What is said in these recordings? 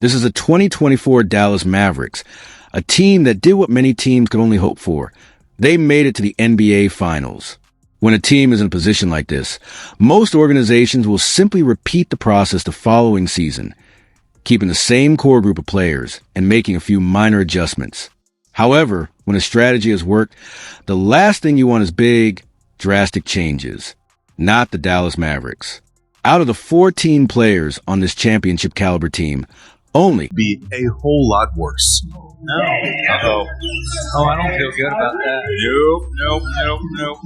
This is the 2024 Dallas Mavericks, a team that did what many teams could only hope for. They made it to the NBA Finals. When a team is in a position like this, most organizations will simply repeat the process the following season, keeping the same core group of players and making a few minor adjustments. However, when a strategy has worked, the last thing you want is big, drastic changes. Not the Dallas Mavericks. Out of the 14 players on this championship caliber team, only be a whole lot worse. No. Uh-oh. Oh, I don't feel good about that. Nope.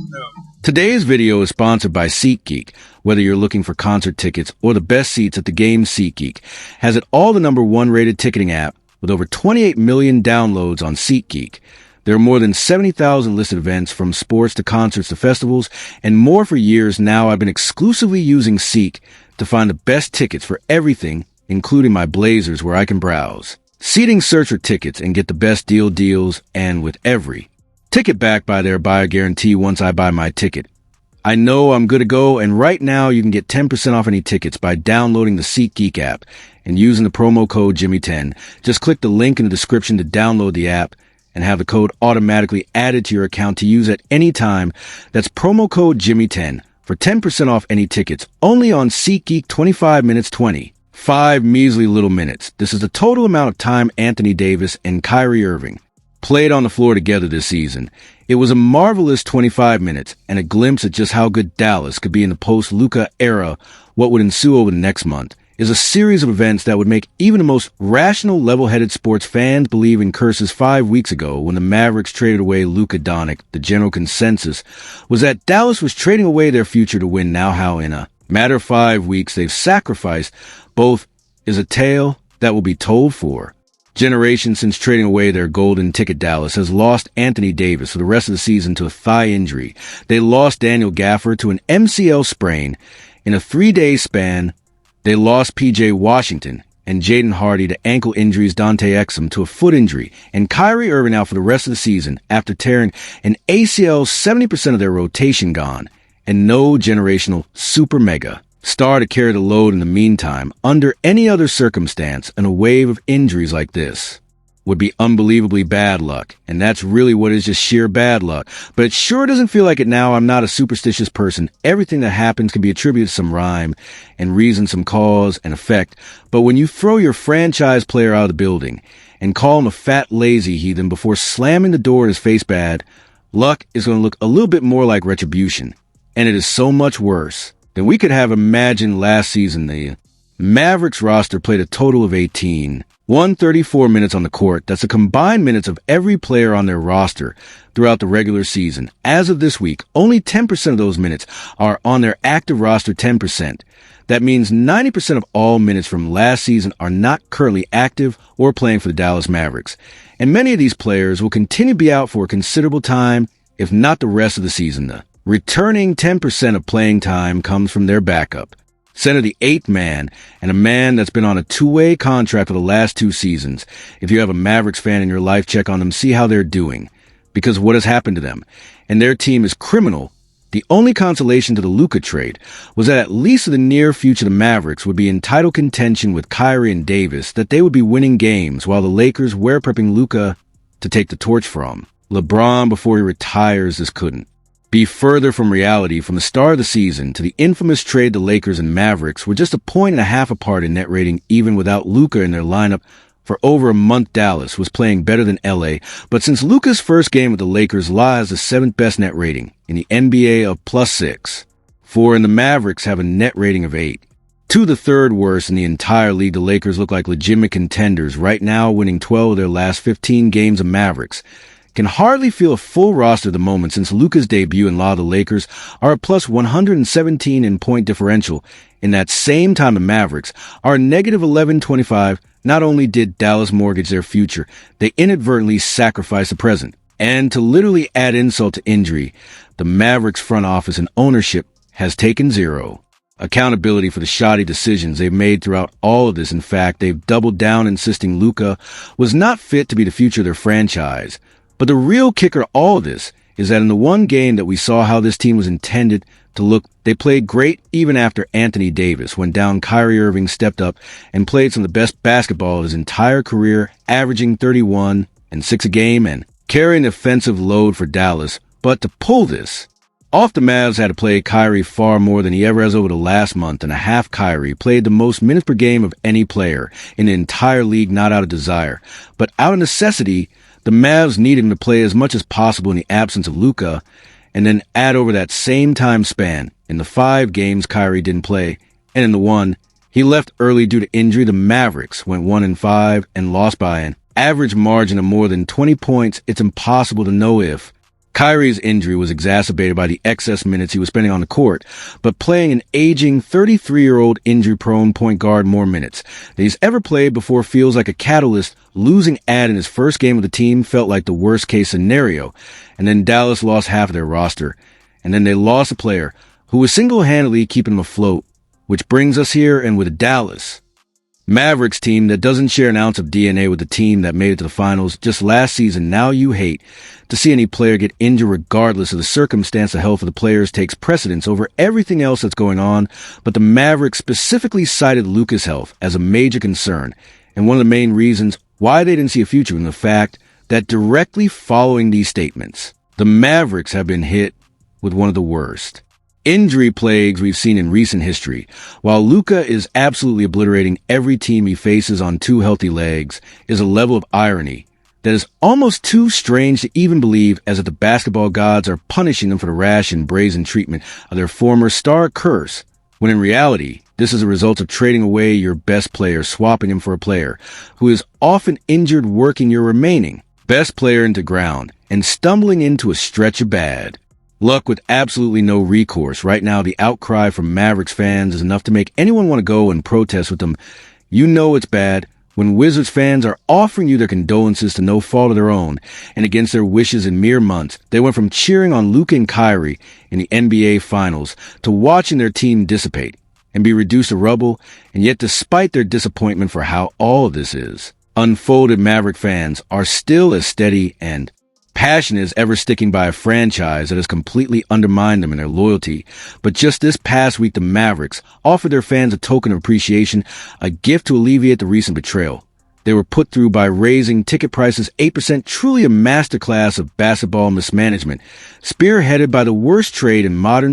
Today's video is sponsored by SeatGeek. Whether you're looking for concert tickets or the best seats at the game, SeatGeek has it all. The #1 rated ticketing app with over 28 million downloads on SeatGeek. There are more than 70,000 listed events from sports to concerts to festivals and more. For years now, I've been exclusively using Seek to find the best tickets for everything, including my Blazers, where I can browse. Seating, search for tickets and get the best deals, and with every ticket backed by their buyer guarantee once I buy my ticket, I know I'm good to go, and right now you can get 10% off any tickets by downloading the SeatGeek app and using the promo code Jimmy10. Just click the link in the description to download the app and have the code automatically added to your account to use at any time. That's promo code Jimmy10 for 10% off any tickets, only on SeatGeek. 25 minutes 20. 5 measly little minutes. This is the total amount of time Anthony Davis and Kyrie Irving played on the floor together this season. It was a marvelous 25 minutes and a glimpse at just how good Dallas could be in the post-Luka era. What would ensue over the next month is a series of events that would make even the most rational, level-headed sports fans believe in curses. 5 weeks ago, when the Mavericks traded away Luka Doncic, the general consensus was that Dallas was trading away their future to win. Now how in a matter of 5 weeks they've sacrificed both is a tale that will be told for generations. Since trading away their golden ticket, Dallas has lost Anthony Davis for the rest of the season to a thigh injury. They lost Daniel Gafford to an MCL sprain in a 3-day span. They lost P.J. Washington and Jaden Hardy to ankle injuries, Dante Exum to a foot injury, and Kyrie Irving out for the rest of the season after tearing an ACL. 70% of their rotation gone, and no generational super mega star to carry the load in the meantime. Under any other circumstance, and a wave of injuries like this would be unbelievably bad luck, and that's really what is, just sheer bad luck. But it sure doesn't feel like it now. I'm not a superstitious person. Everything that happens can be attributed to some rhyme and reason, some cause and effect. But when you throw your franchise player out of the building and call him a fat, lazy heathen before slamming the door in his face, bad luck is going to look a little bit more like retribution. And it is so much worse than we could have imagined. Last season, the Mavericks roster played a total of 134 minutes on the court. That's the combined minutes of every player on their roster throughout the regular season. As of this week, only 10% of those minutes are on their active roster. 10%. That means 90% of all minutes from last season are not currently active or playing for the Dallas Mavericks. And many of these players will continue to be out for a considerable time, if not the rest of the season. The returning 10% of playing time comes from their backup center, the 8th man, and a man that's been on a 2-way contract for the last 2 seasons. If you have a Mavericks fan in your life, check on them, see how they're doing, because what has happened to them and their team is criminal. The only consolation to the Luka trade was that at least in the near future the Mavericks would be in title contention with Kyrie and Davis, that they would be winning games while the Lakers were prepping Luka to take the torch from LeBron before he retires. This couldn't be further from reality. From the start of the season to the infamous trade, the Lakers and Mavericks were just 1.5 points apart in net rating. Even without Luka in their lineup for over a month, Dallas was playing better than LA. But since Luka's first game with the Lakers, lies the 7th best net rating in the NBA of +6. And the Mavericks have a net rating of 8. To the 3rd worst in the entire league. The Lakers look like legitimate contenders right now, winning 12 of their last 15 games. Of Mavericks can hardly feel a full roster at the moment since Luka's debut, and a lot of the Lakers are a +117 in point differential. In that same time, the Mavericks are -1125. Not only did Dallas mortgage their future, they inadvertently sacrificed the present. And to literally add insult to injury, the Mavericks front office and ownership has taken zero accountability for the shoddy decisions they've made throughout all of this. In fact, they've doubled down, insisting Luka was not fit to be the future of their franchise. But the real kicker to all of this is that in the one game that we saw how this team was intended, to look. They played great even after Anthony Davis went down. Kyrie Irving stepped up and played some of the best basketball of his entire career, averaging 31 and 6 a game and carrying the offensive load for Dallas. But to pull this off, the Mavs had to play Kyrie far more than he ever has over the last month and a half. Kyrie played the most minutes per game of any player in the entire league, not out of desire, but out of necessity. The Mavs needed him to play as much as possible in the absence of Luka, and then add over that same time span, in the 5 games Kyrie didn't play, and in the 1 he left early due to injury, the Mavericks went 1-5 and lost by an average margin of more than 20 points. It's impossible to know if Kyrie's injury was exacerbated by the excess minutes he was spending on the court, but playing an aging 33-year-old injury-prone point guard more minutes than he's ever played before feels like a catalyst. Losing Ad in his first game of the team felt like the worst-case scenario, and then Dallas lost half of their roster, and then they lost a player who was single-handedly keeping them afloat, which brings us here and with Dallas Mavericks team that doesn't share an ounce of DNA with the team that made it to the finals just last season. Now you hate to see any player get injured regardless of the circumstance. The health of the players takes precedence over everything else that's going on, but the Mavericks specifically cited Luka's health as a major concern, and one of the main reasons why they didn't see a future in the fact that directly following these statements, the Mavericks have been hit with one of the worst injury plagues we've seen in recent history. While Luka is absolutely obliterating every team he faces on 2 healthy legs, is a level of irony that is almost too strange to even believe, as if the basketball gods are punishing them for the rash and brazen treatment of their former star curse, when in reality, this is a result of trading away your best player, swapping him for a player who is often injured, working your remaining best player into ground, and stumbling into a stretch of bad luck with absolutely no recourse. Right now, the outcry from Mavericks fans is enough to make anyone want to go and protest with them. You know it's bad when Wizards fans are offering you their condolences to no fault of their own and against their wishes in mere months. They went from cheering on Luka and Kyrie in the NBA Finals to watching their team dissipate and be reduced to rubble. And yet, despite their disappointment for how all of this is unfolded, Maverick fans are still as steady and passionate as ever, sticking by a franchise that has completely undermined them in their loyalty. But just this past week, the Mavericks offered their fans a token of appreciation, a gift to alleviate the recent betrayal they were put through by raising ticket prices 8%, truly a masterclass of basketball mismanagement, spearheaded by the worst trade in modern